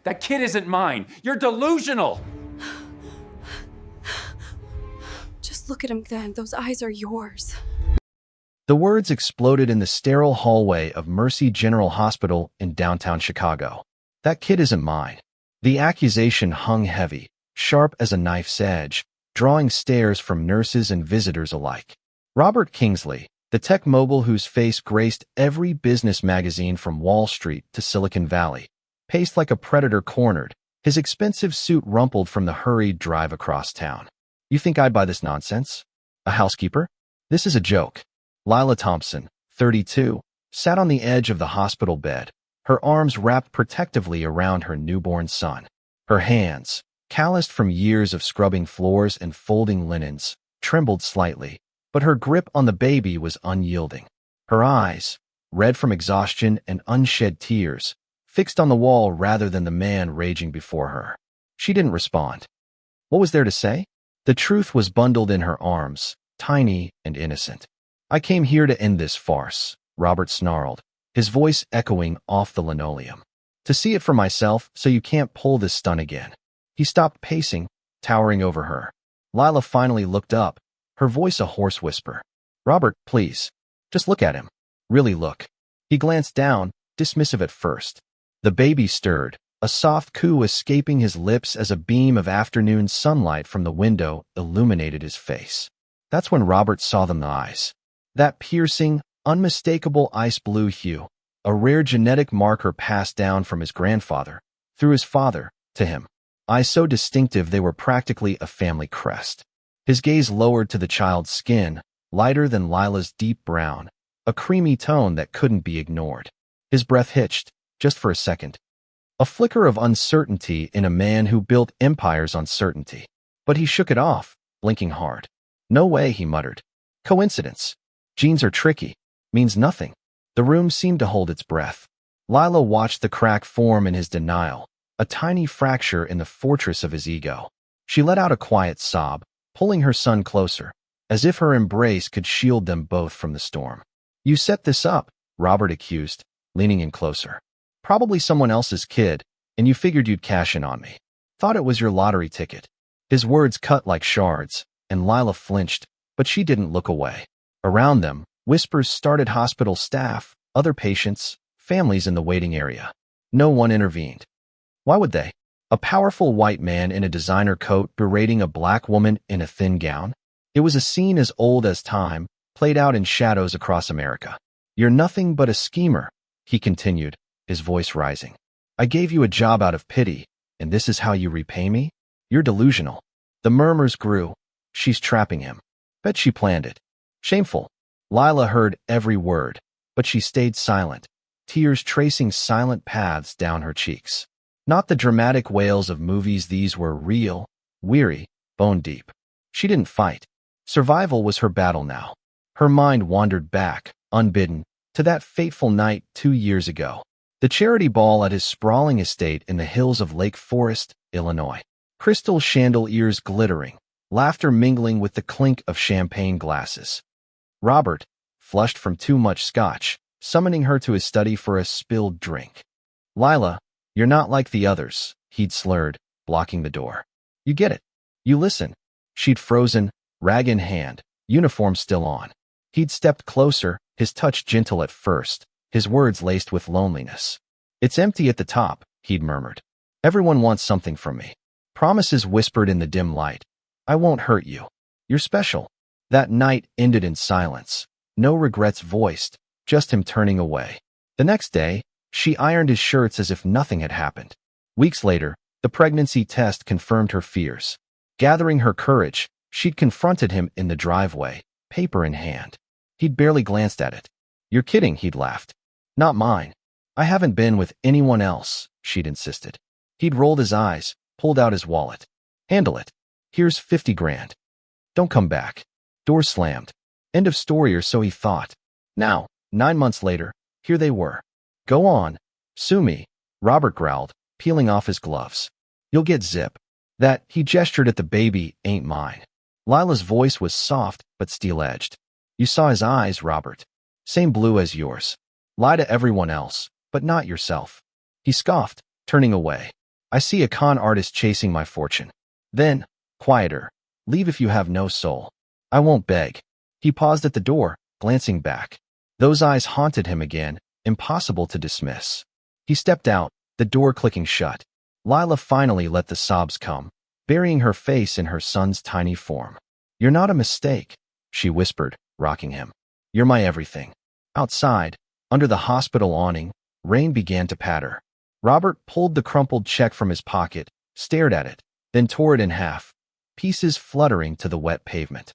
That kid isn't mine. You're delusional. Just look at him then. Those eyes are yours. The words exploded in the sterile hallway of Mercy General Hospital in downtown Chicago. That kid isn't mine. The accusation hung heavy, sharp as a knife's edge, drawing stares from nurses and visitors alike. Robert Kingsley, the tech mogul whose face graced every business magazine from Wall Street to Silicon Valley, paced like a predator cornered, his expensive suit rumpled from the hurried drive across town. You think I'd buy this nonsense? A housekeeper? This is a joke. Lila Thompson, 32, sat on the edge of the hospital bed, her arms wrapped protectively around her newborn son. Her hands, calloused from years of scrubbing floors and folding linens, trembled slightly, but her grip on the baby was unyielding. Her eyes, red from exhaustion and unshed tears, fixed on the wall rather than the man raging before her. She didn't respond. What was there to say? The truth was bundled in her arms, tiny and innocent. I came here to end this farce, Robert snarled, his voice echoing off the linoleum. To see it for myself so you can't pull this stunt again. He stopped pacing, towering over her. Lila finally looked up, her voice a hoarse whisper. Robert, please. Just look at him. Really look. He glanced down, dismissive at first. The baby stirred, a soft coo escaping his lips as a beam of afternoon sunlight from the window illuminated his face. That's when Robert saw them eyes. That piercing, unmistakable ice blue hue, a rare genetic marker passed down from his grandfather, through his father, to him. Eyes so distinctive they were practically a family crest. His gaze lowered to the child's skin, lighter than Lila's deep brown, a creamy tone that couldn't be ignored. His breath hitched, just for a second. A flicker of uncertainty in a man who built empires on certainty. But he shook it off, blinking hard. No way, he muttered. Coincidence. Genes are tricky. Means nothing. The room seemed to hold its breath. Lila watched the crack form in his denial, a tiny fracture in the fortress of his ego. She let out a quiet sob, pulling her son closer, as if her embrace could shield them both from the storm. You set this up, Robert accused, leaning in closer. Probably someone else's kid, and you figured you'd cash in on me. Thought it was your lottery ticket. His words cut like shards, and Lila flinched, but she didn't look away. Around them, whispers started hospital staff, other patients, families in the waiting area. No one intervened. Why would they? A powerful white man in a designer coat berating a black woman in a thin gown? It was a scene as old as time, played out in shadows across America. You're nothing but a schemer, he continued, his voice rising. I gave you a job out of pity, and this is how you repay me? You're delusional. The murmurs grew. She's trapping him. Bet she planned it. Shameful. Lila heard every word, but she stayed silent, tears tracing silent paths down her cheeks. Not the dramatic wails of movies, these were real, weary, bone deep. She didn't fight. Survival was her battle now. Her mind wandered back, unbidden, to that fateful night 2 years ago. The charity ball at his sprawling estate in the hills of Lake Forest, Illinois. Crystal chandeliers glittering, laughter mingling with the clink of champagne glasses. Robert, flushed from too much scotch, summoning her to his study for a spilled drink. Lila, you're not like the others, he'd slurred, blocking the door. You get it. You listen. She'd frozen, rag in hand, uniform still on. He'd stepped closer, his touch gentle at first, his words laced with loneliness. It's empty at the top, he'd murmured. Everyone wants something from me. Promises whispered in the dim light. I won't hurt you. You're special. That night ended in silence. No regrets voiced, just him turning away. The next day, she ironed his shirts as if nothing had happened. Weeks later, the pregnancy test confirmed her fears. Gathering her courage, she'd confronted him in the driveway, paper in hand. He'd barely glanced at it. You're kidding, he'd laughed. Not mine. I haven't been with anyone else, she'd insisted. He'd rolled his eyes, pulled out his wallet. Handle it. Here's 50 grand. Don't come back. Door slammed. End of story, or so he thought. Now, 9 months later, here they were. Go on. Sue me, Robert growled, peeling off his gloves. You'll get zip. That, he gestured at the baby, ain't mine. Lila's voice was soft but steel-edged. You saw his eyes, Robert. Same blue as yours. Lie to everyone else, but not yourself. He scoffed, turning away. I see a con artist chasing my fortune. Then, quieter. Leave if you have no soul. I won't beg. He paused at the door, glancing back. Those eyes haunted him again, impossible to dismiss. He stepped out, the door clicking shut. Lila finally let the sobs come, burying her face in her son's tiny form. You're not a mistake, she whispered, rocking him. You're my everything. Outside, under the hospital awning, rain began to patter. Robert pulled the crumpled check from his pocket, stared at it, then tore it in half, pieces fluttering to the wet pavement.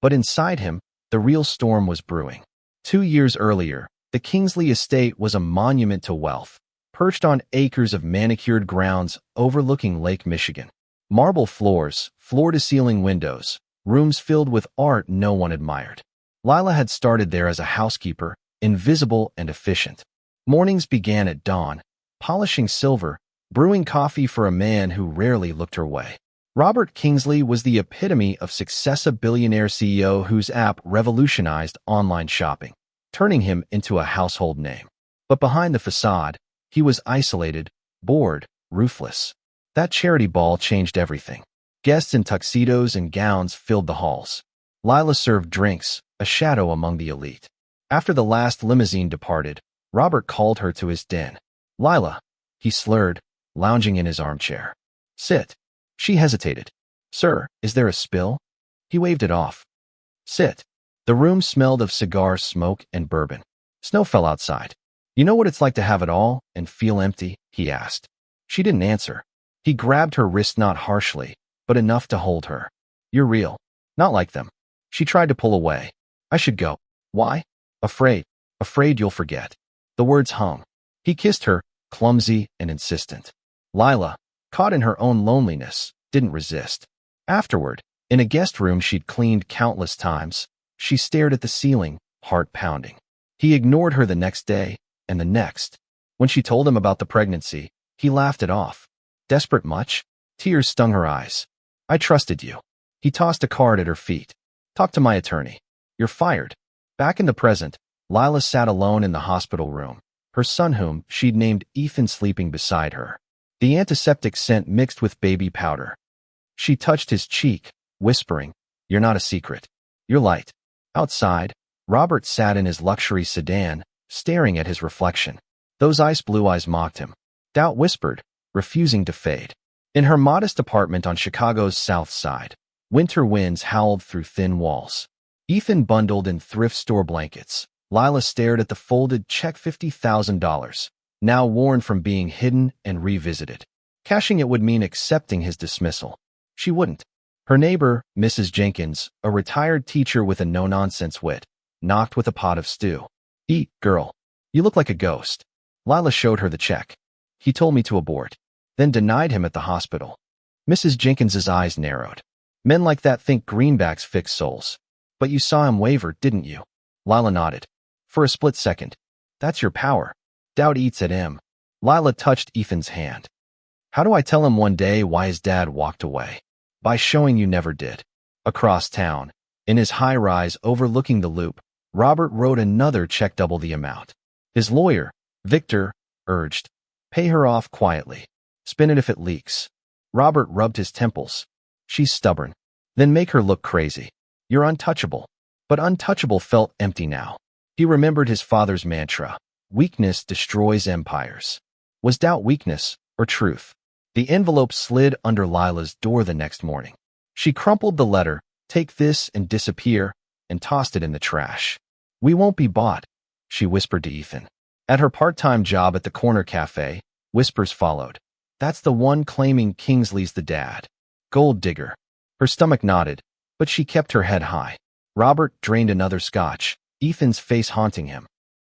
But inside him, the real storm was brewing. 2 years earlier, the Kingsley estate was a monument to wealth, perched on acres of manicured grounds overlooking Lake Michigan. Marble floors, floor-to-ceiling windows, rooms filled with art no one admired. Lila had started there as a housekeeper, invisible and efficient. Mornings began at dawn, polishing silver, brewing coffee for a man who rarely looked her way. Robert Kingsley was the epitome of success, a billionaire CEO whose app revolutionized online shopping, turning him into a household name. But behind the facade, he was isolated, bored, ruthless. That charity ball changed everything. Guests in tuxedos and gowns filled the halls. Lila served drinks, a shadow among the elite. After the last limousine departed, Robert called her to his den. Lila, he slurred, lounging in his armchair. Sit. She hesitated. Sir, is there a spill? He waved it off. Sit. The room smelled of cigar smoke and bourbon. Snow fell outside. You know what it's like to have it all and feel empty? He asked. She didn't answer. He grabbed her wrist not harshly, but enough to hold her. You're real. Not like them. She tried to pull away. I should go. Why? Afraid. Afraid you'll forget. The words hung. He kissed her, clumsy and insistent. Lila, caught in her own loneliness, didn't resist. Afterward, in a guest room she'd cleaned countless times, she stared at the ceiling, heart pounding. He ignored her the next day, and the next. When she told him about the pregnancy, he laughed it off. Desperate much? Tears stung her eyes. I trusted you. He tossed a card at her feet. Talk to my attorney. You're fired. Back in the present, Lila sat alone in the hospital room, her son whom she'd named Ethan sleeping beside her. The antiseptic scent mixed with baby powder. She touched his cheek, whispering, You're not a secret. You're light. Outside, Robert sat in his luxury sedan, staring at his reflection. Those ice blue eyes mocked him. Doubt whispered, refusing to fade. In her modest apartment on Chicago's South Side, winter winds howled through thin walls. Ethan bundled in thrift store blankets. Lila stared at the folded check, $50,000, now worn from being hidden and revisited. Cashing it would mean accepting his dismissal. She wouldn't. Her neighbor, Mrs. Jenkins, a retired teacher with a no-nonsense wit, knocked with a pot of stew. Eat, girl. You look like a ghost. Lila showed her the check. He told me to abort, then denied him at the hospital. Mrs. Jenkins's eyes narrowed. Men like that think greenbacks fix souls. But you saw him waver, didn't you? Lila nodded. For a split second. That's your power. Doubt eats at him. Lila touched Ethan's hand. How do I tell him one day why his dad walked away? By showing you never did. Across town, in his high-rise overlooking the loop, Robert wrote another check double the amount. His lawyer, Victor, urged, pay her off quietly. Spin it if it leaks. Robert rubbed his temples. She's stubborn. Then make her look crazy. You're untouchable. But untouchable felt empty now. He remembered his father's mantra. Weakness destroys empires. Was doubt weakness or truth? The envelope slid under Lila's door the next morning. She crumpled the letter, take this and disappear, and tossed it in the trash. We won't be bought, she whispered to Ethan. At her part-time job at the corner cafe, whispers followed. That's the one claiming Kingsley's the dad. Gold digger. Her stomach nodded, but she kept her head high. Robert drained another scotch, Ethan's face haunting him.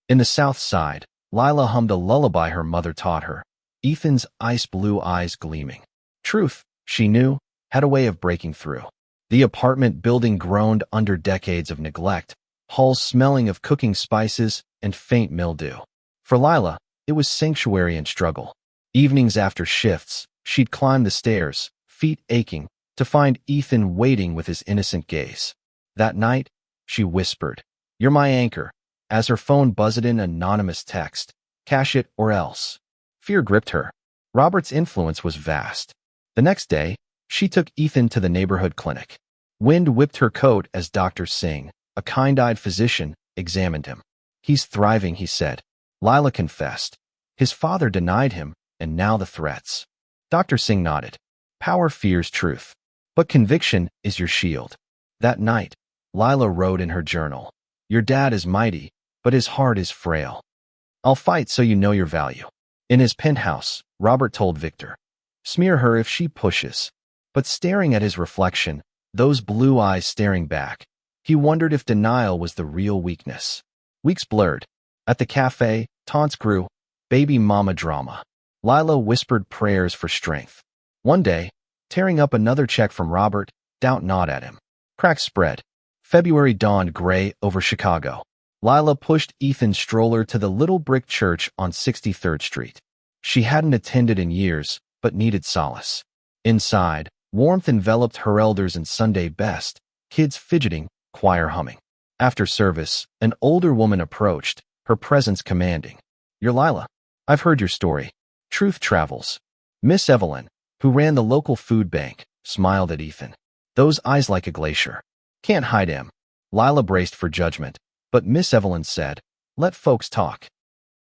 In the South Side, Lila hummed a lullaby her mother taught her, Ethan's ice-blue eyes gleaming. Truth, she knew, had a way of breaking through. The apartment building groaned under decades of neglect, halls smelling of cooking spices and faint mildew. For Lila, it was sanctuary and struggle. Evenings after shifts, she'd climb the stairs, feet aching, to find Ethan waiting with his innocent gaze. That night, she whispered, You're my anchor, as her phone buzzed in anonymous text, cash it or else. Fear gripped her. Robert's influence was vast. The next day, she took Ethan to the neighborhood clinic. Wind whipped her coat as Dr. Singh, a kind-eyed physician, examined him. "He's thriving," he said. Lila confessed. His father denied him, and now the threats. Dr. Singh nodded. Power fears truth, but conviction is your shield. That night, Lila wrote in her journal, "Your dad is mighty, but his heart is frail. I'll fight so you know your value." In his penthouse, Robert told Victor, "Smear her if she pushes." But staring at his reflection, those blue eyes staring back, he wondered if denial was the real weakness. Weeks blurred. At the cafe, taunts grew, baby mama drama. Lila whispered prayers for strength. One day, tearing up another check from Robert, doubt gnawed at him. Cracks spread. February dawned gray over Chicago. Lila pushed Ethan's stroller to the little brick church on 63rd Street. She hadn't attended in years, but needed solace. Inside, warmth enveloped her elders in Sunday best, kids fidgeting, choir humming. After service, an older woman approached, her presence commanding. "You're Lila. I've heard your story. Truth travels." Miss Evelyn, who ran the local food bank, smiled at Ethan. Those eyes like a glacier. "Can't hide him." Lila braced for judgment, but Miss Evelyn said, "Let folks talk.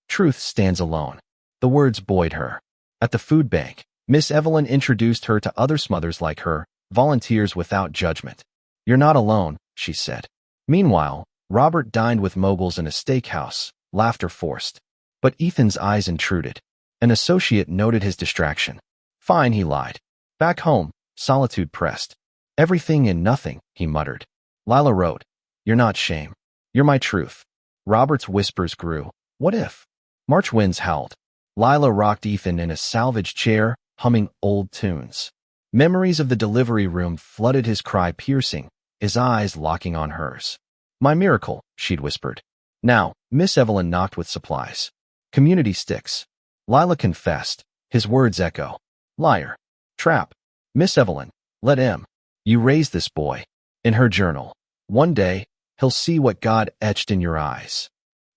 Truth stands alone." The words buoyed her. At the food bank, Miss Evelyn introduced her to other mothers like her, volunteers without judgment. "You're not alone," she said. Meanwhile, Robert dined with moguls in a steakhouse, laughter forced. But Ethan's eyes intruded. An associate noted his distraction. "Fine," he lied. Back home, solitude pressed. "Everything and nothing," he muttered. Lila wrote, "You're not shame. You're my truth." Robert's whispers grew. What if? March winds howled. Lila rocked Ethan in a salvage chair, humming old tunes. Memories of the delivery room flooded his cry piercing, his eyes locking on hers. "My miracle," she'd whispered. Now, Miss Evelyn knocked with supplies. "Community sticks." Lila confessed, his words echo. "Liar. Trap. Miss Evelyn, let him. You raised this boy." In her journal, "One day, he'll see what God etched in your eyes."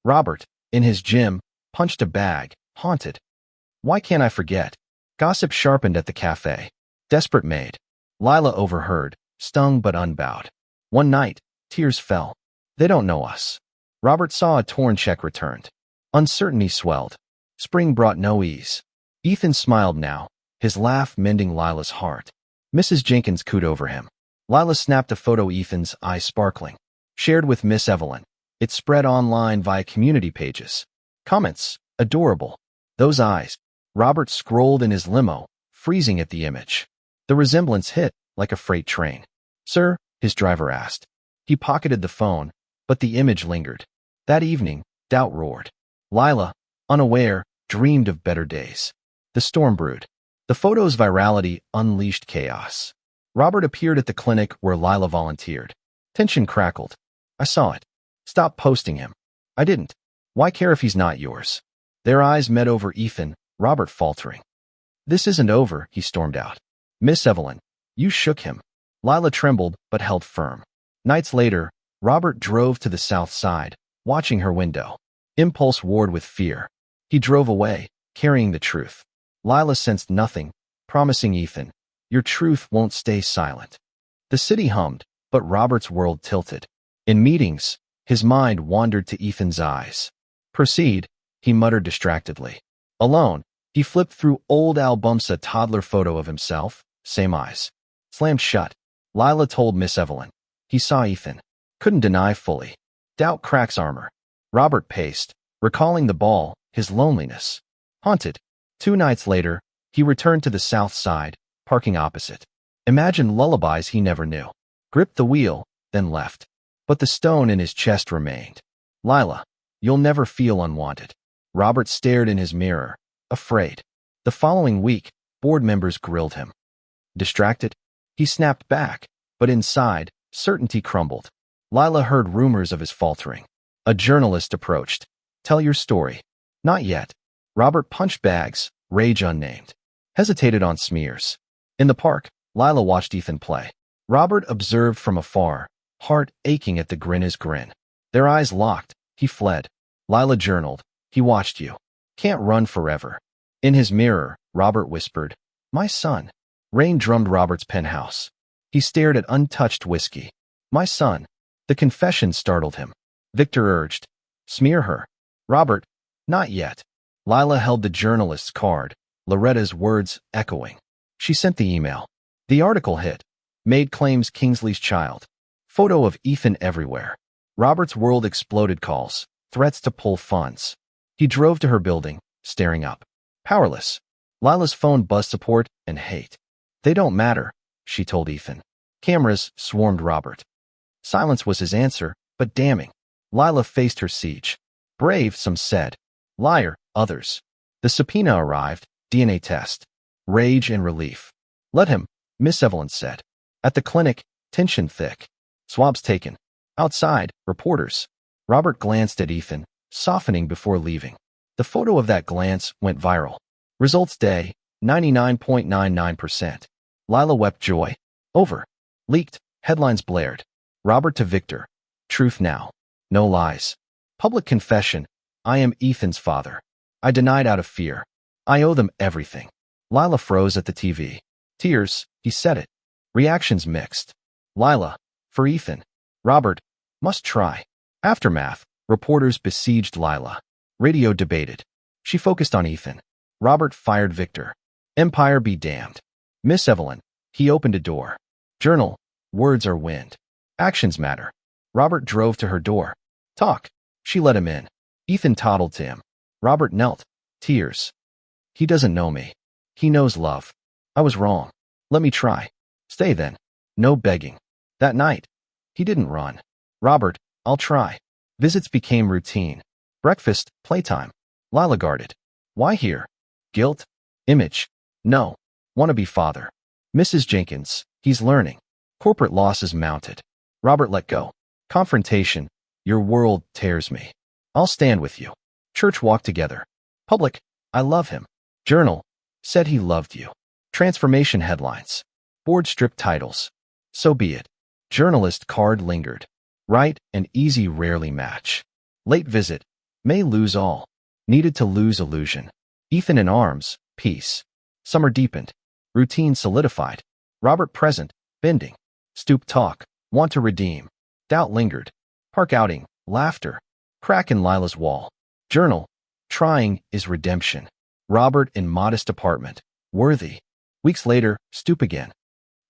Robert, in his gym, punched a bag, haunted. "Why can't I forget?" Gossip sharpened at the cafe. Desperate Maid. Lila overheard, stung but unbowed. One night, tears fell. "They don't know us." Robert saw a torn check returned. Uncertainty swelled. Spring brought no ease. Ethan smiled now, his laugh mending Lila's heart. Mrs. Jenkins cooed over him. Lila snapped a photo, Ethan's eyes sparkling. Shared with Miss Evelyn. It spread online via community pages. Comments, adorable. Those eyes. Robert scrolled in his limo, freezing at the image. The resemblance hit like a freight train. "Sir?" his driver asked. He pocketed the phone, but the image lingered. That evening, doubt roared. Lila, unaware, dreamed of better days. The storm brewed. The photo's virality unleashed chaos. Robert appeared at the clinic where Lila volunteered. Tension crackled. "I saw it. Stop posting him." "I didn't. Why care if he's not yours?" Their eyes met over Ethan, Robert faltering. "This isn't over," he stormed out. "Miss Evelyn, you shook him." Lila trembled but held firm. Nights later, Robert drove to the south side, watching her window. Impulse warred with fear. He drove away, carrying the truth. Lila sensed nothing, promising Ethan, "Your truth won't stay silent." The city hummed, but Robert's world tilted. In meetings, his mind wandered to Ethan's eyes. "Proceed," he muttered distractedly. Alone, he flipped through old albums, a toddler photo of himself, same eyes. Slammed shut. Lila told Miss Evelyn. He saw Ethan. Couldn't deny fully. Doubt cracks armor. Robert paced, recalling the ball, his loneliness. Haunted. 2 nights later, he returned to the south side, parking opposite. Imagined lullabies he never knew. Gripped the wheel, then left. But the stone in his chest remained. "Lila, you'll never feel unwanted." Robert stared in his mirror, afraid. The following week, board members grilled him. Distracted? He snapped back, but inside, certainty crumbled. Lila heard rumors of his faltering. A journalist approached. "Tell your story." "Not yet." Robert punched bags, rage unnamed. Hesitated on smears. In the park, Lila watched Ethan play. Robert observed from afar, heart aching at the grin his grin. Their eyes locked. He fled. Lila journaled. "He watched you. Can't run forever." In his mirror, Robert whispered, "My son." Rain drummed Robert's penthouse. He stared at untouched whiskey. "My son." The confession startled him. Victor urged, "Smear her." Robert, "Not yet." Lila held the journalist's card, Loretta's words echoing. She sent the email. The article hit. Maid claims Kingsley's child. Photo of Ethan everywhere. Robert's world exploded. Calls, threats to pull funds. He drove to her building, staring up. Powerless. Lila's phone buzzed support and hate. "They don't matter," she told Ethan. Cameras swarmed Robert. Silence was his answer, but damning. Lila faced her siege. Brave, some said. Liar, others. The subpoena arrived, DNA test. Rage and relief. "Let him," Miss Evelyn said. At the clinic, tension thick. Swabs taken. Outside, reporters. Robert glanced at Ethan, softening before leaving. The photo of that glance went viral. Results day, 99.99%. Lila wept joy. Over. Leaked. Headlines blared. Robert to Victor. Truth now. No lies. Public confession. I am Ethan's father. I denied out of fear. I owe them everything. Lila froze at the TV. Tears, he said it. Reactions mixed. Lila, for Ethan. Robert, must try. Aftermath. Reporters besieged Lila. Radio debated. She focused on Ethan. Robert fired Victor. Empire be damned. Miss Evelyn. He opened a door. Journal. Words are wind. Actions matter. Robert drove to her door. Talk. She let him in. Ethan toddled to him. Robert knelt. Tears. He doesn't know me. He knows love. I was wrong. Let me try. Stay then. No begging. That night. He didn't run. Robert, I'll try. Visits became routine. Breakfast, playtime. Lila guarded. Why here? Guilt? Image? No. Wannabe father. Mrs. Jenkins, he's learning. Corporate losses mounted. Robert let go. Confrontation. Your world tears me. I'll stand with you. Church walked together. Public. I love him. Journal. Said he loved you. Transformation headlines. Board stripped titles. So be it. Journalist card lingered. Right and easy rarely match. Late visit. May lose all. Needed to lose illusion. Ethan in arms. Peace. Summer deepened. Routine solidified. Robert present. Bending. Stoop talk. Want to redeem. Doubt lingered. Park outing. Laughter. Crack in Lila's wall. Journal. Trying is redemption. Robert in modest apartment. Worthy. Weeks later, stoop again.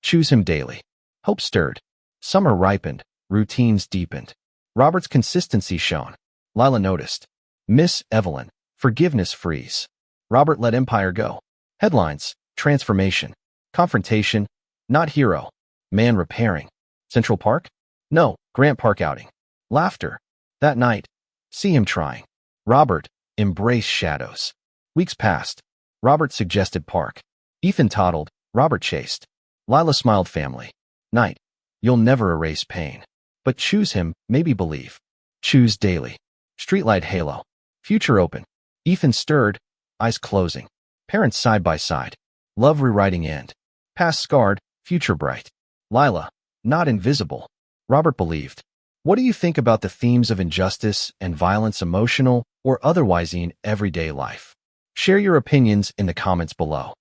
Choose him daily. Hope stirred. Summer ripened. Routines deepened. Robert's consistency shone. Lila noticed. Miss Evelyn. Forgiveness freeze. Robert let empire go. Headlines. Transformation. Confrontation. Not hero. Man repairing. Central Park? No. Grant Park outing. Laughter. That night. See him trying. Robert. Embrace shadows. Weeks passed. Robert suggested park. Ethan toddled. Robert chased. Lila smiled family. Night. You'll never erase pain. But choose him, maybe believe. Choose daily. Streetlight halo. Future open. Ethan stirred. Eyes closing. Parents side by side. Love rewriting end. Past scarred. Future bright. Lila. Not invisible. Robert believed. What do you think about the themes of injustice and violence, emotional or otherwise, in everyday life? Share your opinions in the comments below.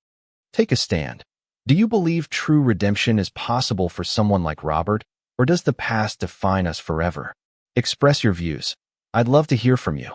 Take a stand. Do you believe true redemption is possible for someone like Robert, or does the past define us forever? Express your views. I'd love to hear from you.